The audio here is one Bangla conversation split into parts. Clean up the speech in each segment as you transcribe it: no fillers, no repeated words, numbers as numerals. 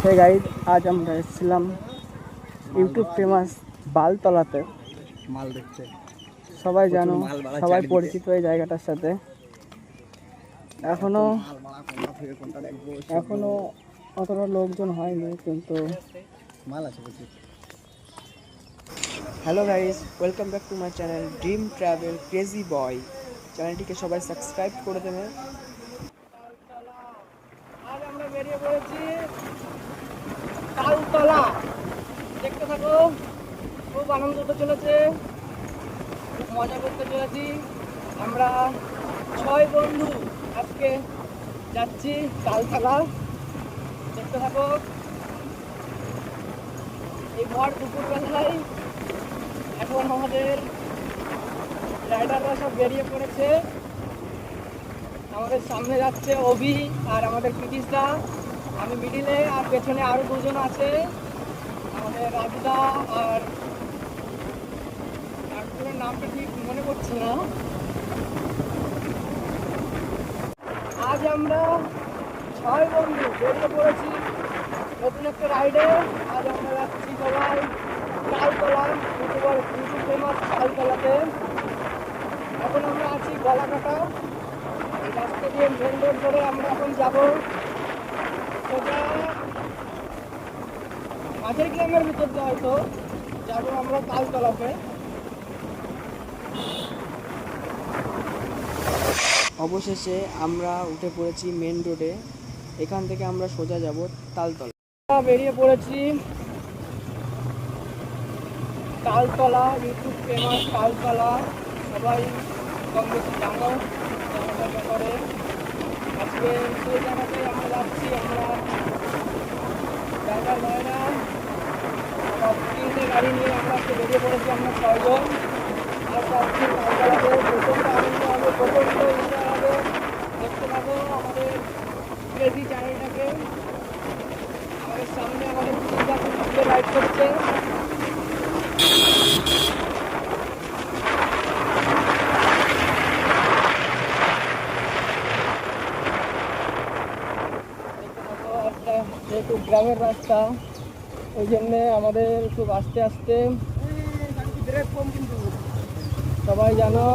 হে গাইড, আজ আমরা এসেছিলাম ইউটিউব ফেমাস বালতলাতে মাল দেখতে। সবাই জানো, সবাই পরিচিত এই জায়গাটার সাথে। এখনো অতটা লোকজন হয়নি, কিন্তু মাল আছে প্রচুর। Hello guys, welcome back to my channel dream travel crazy boy. চ্যানেলটিকে সবাই সাবস্ক্রাইব করে দেবে। আজ আমরা বেরিয়ে পড়েছি তালতলা। দেখতে থাকো, খুব আনন্দ হতে চলেছে, খুব মজা করতে চলেছি। আমরা 6 বন্ধু আজকে যাচ্ছি তালতলা। দেখতে থাকো। এই ভর দুপুরবেলায় এখন আমাদের রাইডাররা সব বেরিয়ে পড়েছে। আমাদের সামনে যাচ্ছে অভি আর আমাদের কৃতিশদা, আমি মিডিলে, আর পেছনে আরো দুজন আছে, আমাদের রাজুদা আর একজনের নামটা ঠিক মনে পড়ছে না। আজ আমরা 6 বন্ধু বেরিয়ে পড়েছি নতুন একটা রাইডে। আজ আমরা যাচ্ছি সবাই তালতলা, ইউটিউব ফেমাস তালতলাতে। এখন আমরা আছি গলাকাটা। এই রাস্তা দিয়ে মেন রোড ধরে আমরা এখন যাবো সোজা মাঝের গ্রামের ভিতর দিয়ে, হয়তো যাবো আমরা তালতলাতে। অবশেষে আমরা উঠে পড়েছি মেন রোডে। এখান থেকে আমরা সোজা যাব তালতলা। বেরিয়ে পড়েছি তালতলা, ইউটিউব ফেমাস তালতলা। সবাই কম বেশি জানো ব্যাপারে। আজকে সেই জায়গাতে আমরা যাচ্ছি। আমরা ড্রাইভার ভাইরা তিনটে গাড়ি নিয়ে আমরা আজকে বেরিয়ে পড়েছি। আমরা 6 জন আর যাচ্ছি তালতলাতে। প্রচণ্ড আনন্দ হবে, প্রচণ্ড মজা হবে। দেখতে পাবো আমাদের ক্রেজি চ্যানেলটাকে। আমাদের সামনে আমাদের চিন্তা রাইড করছে। যেহেতু গ্রামের রাস্তা, ওই জন্যে আমাদের খুব আস্তে আস্তে, কিন্তু সবাই জানো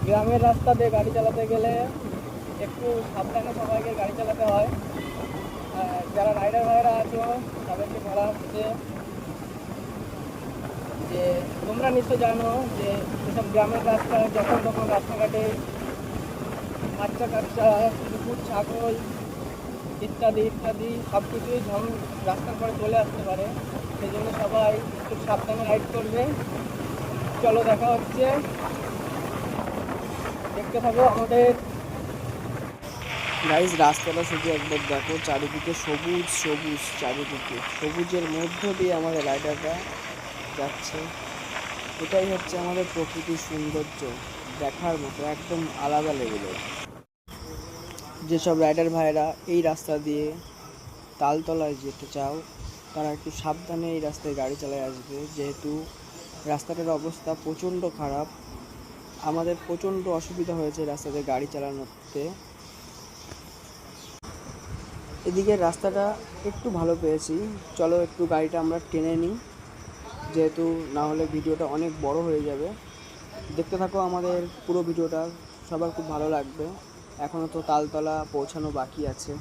গ্রামের রাস্তা দিয়ে গাড়ি চালাতে গেলে একটু সাবধানে সবাইকে গাড়ি চালাতে হয়। যারা রাইডার ভাইরা আছো তাদেরকে বলা হচ্ছে যে তোমরা নিশ্চয় জানো যে এসব গ্রামের রাস্তা যখন তখন রাস্তাঘাটে বাচ্চা কাচ্চা, কুকুর, ছাগল ইত্যাদি ইত্যাদি সব কিছুই রাস্তার পরে চলে আসতে পারে। সেই জন্য সবাই একটু সাবধানে রাইড করবে। চলো, দেখা হচ্ছে, দেখতে থাকো আমাদের গাইজ। রাস্তাটা শুধু একবার দেখো, চারিদিকে সবুজ সবুজ, চারিদিকে সবুজের মধ্য দিয়ে আমাদের রাইডাররা যাচ্ছে। এটাই হচ্ছে আমাদের প্রকৃতির সৌন্দর্য, দেখার মতো একদম আলাদা লেভেলের। যেসব রাইডার ভাইরা এই রাস্তা দিয়ে তালতলায় যেতে চাও তারা একটু সাবধানে এই রাস্তায় গাড়ি চালায় আসবে, যেহেতু রাস্তাটার অবস্থা প্রচণ্ড খারাপ। আমাদের প্রচণ্ড অসুবিধা হয়েছে রাস্তাতে গাড়ি চালানোতে। এদিকে রাস্তাটা একটু ভালো পেয়েছি। চলো একটু গাড়িটা আমরা টেনে নিই, যেহেতু না হলে ভিডিওটা অনেক বড় হয়ে যাবে। দেখতে থাকো আমাদের পুরো ভিডিওটা, সবার খুব ভালো লাগবে। এখনও তো তালতলা পৌঁছানো বাকি আছে।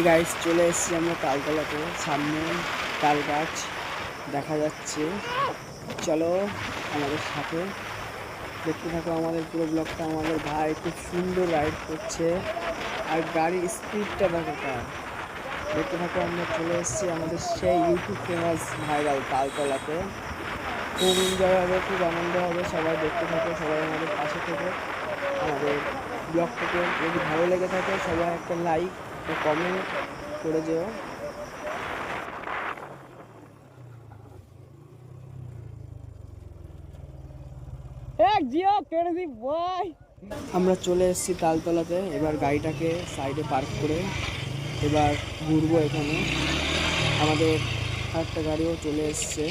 গাইস, চলে এসেছি আমরা তালতলাতে। সামনে তাল গাছ দেখা যাচ্ছে। চলো আমাদের সাথে দেখতে থাকো আমাদের পুরো ব্লগটা। আমাদের ভাই খুব সুন্দর রাইড করছে। আর গাড়ির স্পিডটা দেখো কার। দেখতে থাকো, আমরা চলে এসেছি আমাদের সেই ইউটিউব ফেমাস ভাইরাল তালতলাতে। খুব এনজয় হবে, খুব আনন্দ হবে, সবাই দেখতে থাকো, সবাই আমাদের পাশে থেকে আমাদের ব্লগটাকে যদি ভালো লেগে থাকে সবাই একটা লাইক ও কমেন্ট করে যেও। আমরা চলে এসেছি তালতলাতে, এবার গাড়িটাকে সাইডে পার্ক করে এবার ঘুরবো এখানে। আমাদের আরেকটা গাড়িও চলে এসছে,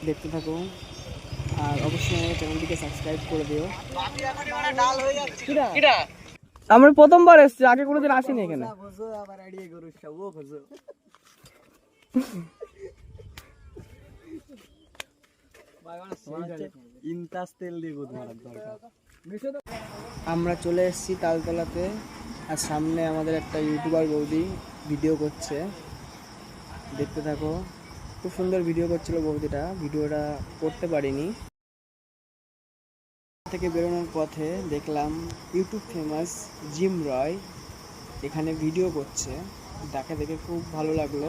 দেখতে থাকো। আর অবশ্যই আমাদের চ্যানেলটিকে সাবস্ক্রাইব করে দিও। আমরা প্রথমবার এসছি, আগে কোনোদিন আসিনি এখানে। আমরা চলে এসেছি তালতলাতে, আর সামনে আমাদের একটা ইউটিউবার বৌদি ভিডিও করছে, দেখতে থাকো। খুব সুন্দর ভিডিও করছিল বৌদিটা, ভিডিওটা করতে পারিনি। থেকে বেরোনোর পথে দেখলাম ইউটিউব ফেমাস জিম রয় এখানে ভিডিও করছে, তাকে দেখে খুব ভালো লাগলো।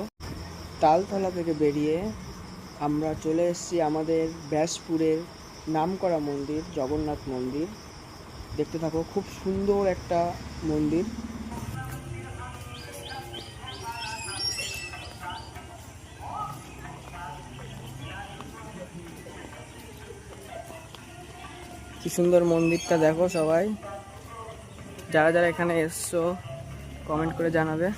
তালতলা থেকে বেরিয়ে আমরা চলে এসেছি আমাদের ব্যাসপুরের নামকরা মন্দির জগন্নাথ মন্দির, দেখতে থাকো। খুব সুন্দর একটা মন্দির। কি সুন্দর মন্দিরটা দেখো সবাই। যারা যারা এখানে এসছো কমেন্ট করে জানাবে।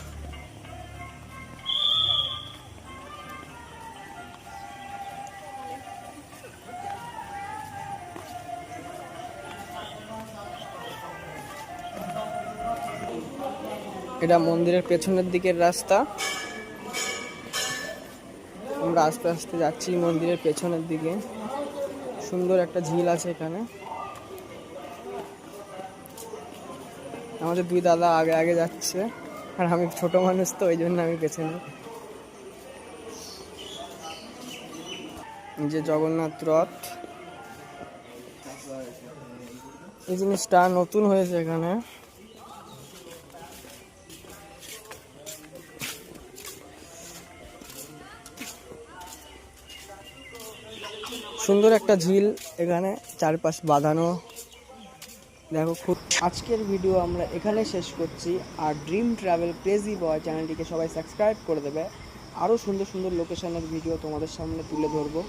এটা মন্দিরের পেছনের দিকের রাস্তা, আমরা আস্তে আস্তে যাচ্ছি মন্দিরের পেছনের দিকে। সুন্দর একটা ঝিল আছে এখানে। আমাদের দুই দাদা আগে আগে যাচ্ছে, আর আমি ছোট মানুষ তো ওই জন্য আমি পেছনে। যে জগন্নাথ রথ, এই জিনিসটা নতুন হয়েছে এখানে। সুন্দর একটা ঝিল এখানে, চারপাশ বাঁধানো দেখো খুব। আজকের ভিডিও আমরা এখানে শেষ করছি। আর ড্রিম ট্রাভেল ক্রেজি বয় চ্যানেলটিকে সবাই সাবস্ক্রাইব করে দেবে, আরও সুন্দর সুন্দর লোকেশনের ভিডিও তোমাদের সামনে তুলে ধরবো।